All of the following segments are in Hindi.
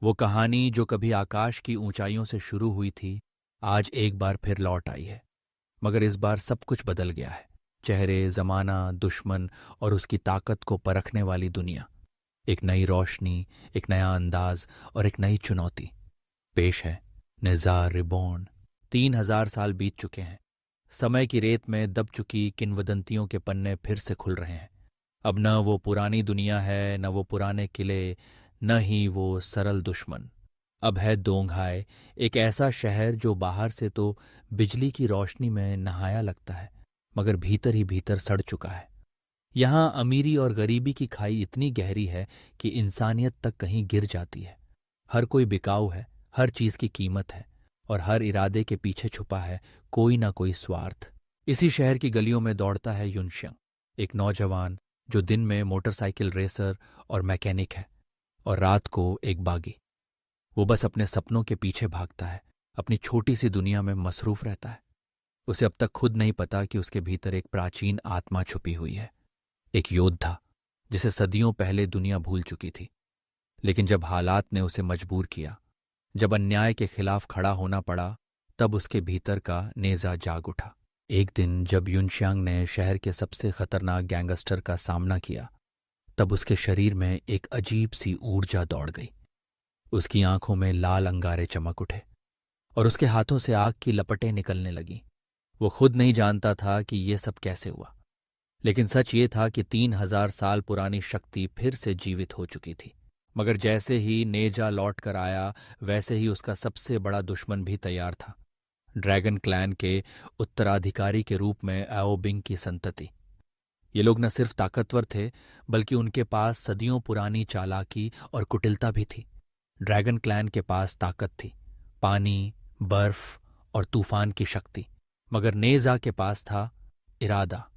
वो कहानी जो कभी आकाश की ऊंचाइयों से शुरू हुई थी, आज एक बार फिर लौट आई है। मगर इस बार सब कुछ बदल गया है। चेहरे, जमाना, दुश्मन और उसकी ताकत को परखने वाली दुनिया। एक नई रोशनी, एक नया अंदाज और एक नई चुनौती। पेश है निज़ार रिबॉर्न। 3,000 साल बीत चुके हैं। समय की रेत में दब चुकी किंवदंतियों के पन्ने फिर से खुल रहे हैं। अब न वो पुरानी दुनिया है, न वो पुराने किले, न ही वो सरल दुश्मन। अब है दोंगहाय, एक ऐसा शहर जो बाहर से तो बिजली की रोशनी में नहाया लगता है, मगर भीतर ही भीतर सड़ चुका है। यहाँ अमीरी और गरीबी की खाई इतनी गहरी है कि इंसानियत तक कहीं गिर जाती है। हर कोई बिकाऊ है, हर चीज की कीमत है, और हर इरादे के पीछे छुपा है कोई ना कोई स्वार्थ। इसी शहर की गलियों में दौड़ता है युनशंग, एक नौजवान जो दिन में मोटरसाइकिल रेसर और मैकेनिक है, और रात को एक बागी। वो बस अपने सपनों के पीछे भागता है, अपनी छोटी सी दुनिया में मसरूफ रहता है। उसे अब तक खुद नहीं पता कि उसके भीतर एक प्राचीन आत्मा छुपी हुई है, एक योद्धा जिसे सदियों पहले दुनिया भूल चुकी थी। लेकिन जब हालात ने उसे मजबूर किया, जब अन्याय के खिलाफ खड़ा होना पड़ा, तब उसके भीतर का नेजा जाग उठा। एक दिन जब युनशांग ने शहर के सबसे खतरनाक गैंगस्टर का सामना किया, तब उसके शरीर में एक अजीब सी ऊर्जा दौड़ गई। उसकी आंखों में लाल अंगारे चमक उठे और उसके हाथों से आग की लपटें निकलने लगीं। वो खुद नहीं जानता था कि ये सब कैसे हुआ, लेकिन सच ये था कि 3,000 साल पुरानी शक्ति फिर से जीवित हो चुकी थी। मगर जैसे ही नेजा लौट कर आया, वैसे ही उसका सबसे बड़ा दुश्मन भी तैयार था। ड्रैगन क्लैन के उत्तराधिकारी के रूप में आओबिंग की संतति। ये लोग न सिर्फ ताकतवर थे, बल्कि उनके पास सदियों पुरानी चालाकी और कुटिलता भी थी। ड्रैगन क्लैन के पास ताकत थी, पानी, बर्फ और तूफान की शक्ति। मगर नेजा के पास था इरादा,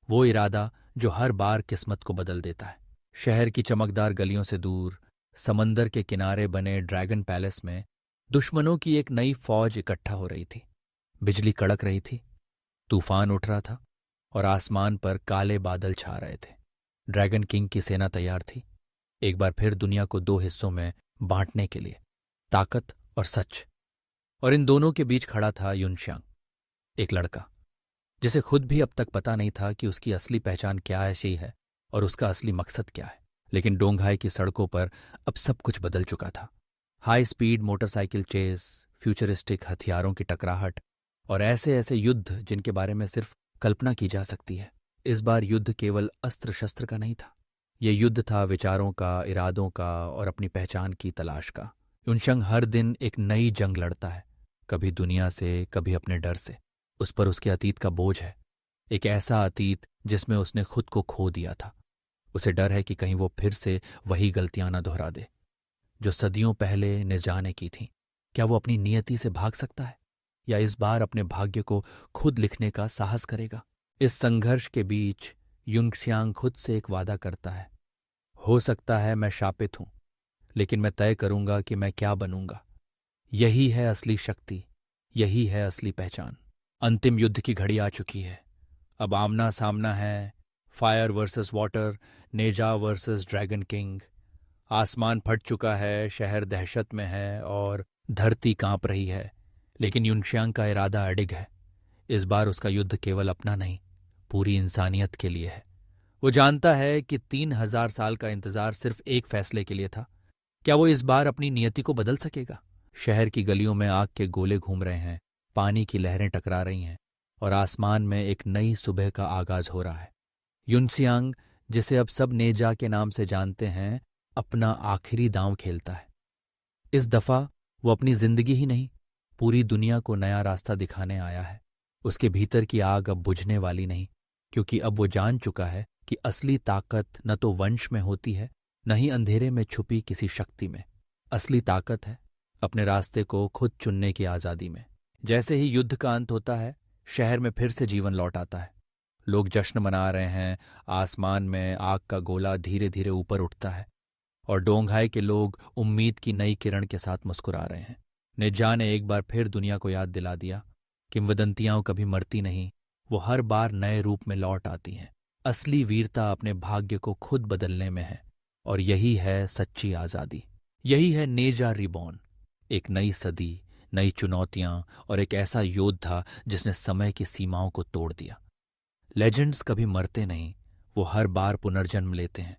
वो इरादा जो हर बार किस्मत को बदल देता है। शहर की चमकदार गलियों से दूर, समंदर के किनारे बने ड्रैगन पैलेस में दुश्मनों की एक नई फौज इकट्ठा हो रही थी। बिजली कड़क रही थी, तूफान उठ रहा था और आसमान पर काले बादल छा रहे थे। ड्रैगन किंग की सेना तैयार थी, एक बार फिर दुनिया को दो हिस्सों में बांटने के लिए, ताकत और सच। और इन दोनों के बीच खड़ा था युनशांग, एक लड़का जिसे खुद भी अब तक पता नहीं था कि उसकी असली पहचान क्या ऐसी है और उसका असली मकसद क्या है। लेकिन डोंगहाई की सड़कों पर अब सब कुछ बदल चुका था। High speed motorcycle chase, futuristic हथियारों की टकराहट और ऐसे ऐसे युद्ध जिनके बारे में सिर्फ कल्पना की जा सकती है। इस बार युद्ध केवल अस्त्र शस्त्र का नहीं था, यह युद्ध था विचारों का, इरादों का और अपनी पहचान की तलाश का। युनशंग हर दिन एक नई जंग लड़ता है, कभी दुनिया से, कभी अपने डर से। उस पर उसके अतीत का बोझ है, एक ऐसा अतीत जिसमें उसने खुद को खो दिया था। उसे डर है कि कहीं वो फिर से वही गलतियां न दोहरा दे जो सदियों पहले ने जाने की थीं। क्या वो अपनी नियति से भाग सकता है, या इस बार अपने भाग्य को खुद लिखने का साहस करेगा? इस संघर्ष के बीच युनक्सियांग खुद से एक वादा करता है, हो सकता है मैं शापित हूं, लेकिन मैं तय करूंगा कि मैं क्या बनूंगा। यही है असली शक्ति, यही है असली पहचान। अंतिम युद्ध की घड़ी आ चुकी है। अब आमना सामना है, फायर वर्सेस वाटर, नेजा वर्सेस ड्रैगन किंग। आसमान फट चुका है, शहर दहशत में है और धरती कांप रही है। लेकिन युनशांग का इरादा अडिग है। इस बार उसका युद्ध केवल अपना नहीं, पूरी इंसानियत के लिए है। वो जानता है कि 3,000 साल का इंतजार सिर्फ एक फैसले के लिए था। क्या वो इस बार अपनी नियति को बदल सकेगा? शहर की गलियों में आग के गोले घूम रहे हैं, पानी की लहरें टकरा रही हैं और आसमान में एक नई सुबह का आगाज हो रहा है। युनसियांग, जिसे अब सब नेजा के नाम से जानते हैं, अपना आखिरी दांव खेलता है। इस दफा वो अपनी जिंदगी ही नहीं, पूरी दुनिया को नया रास्ता दिखाने आया है। उसके भीतर की आग अब बुझने वाली नहीं, क्योंकि अब वो जान चुका है कि असली ताकत न तो वंश में होती है, न ही अंधेरे में छुपी किसी शक्ति में। असली ताकत है अपने रास्ते को खुद चुनने की आज़ादी में। जैसे ही युद्ध का अंत होता है, शहर में फिर से जीवन लौट आता है। लोग जश्न मना रहे हैं, आसमान में आग का गोला धीरे धीरे ऊपर उठता है और डोंगहाई के लोग उम्मीद की नई किरण के साथ मुस्कुरा रहे हैं। नेजा ने एक बार फिर दुनिया को याद दिला दिया, किंवदंतियां कभी मरती नहीं, वो हर बार नए रूप में लौट आती हैं। असली वीरता अपने भाग्य को खुद बदलने में है, और यही है सच्ची आज़ादी। यही है नेजा रिबॉर्न, एक नई सदी, नई चुनौतियां और एक ऐसा योद्धा जिसने समय की सीमाओं को तोड़ दिया। लेजेंड्स कभी मरते नहीं, वो हर बार पुनर्जन्म लेते हैं।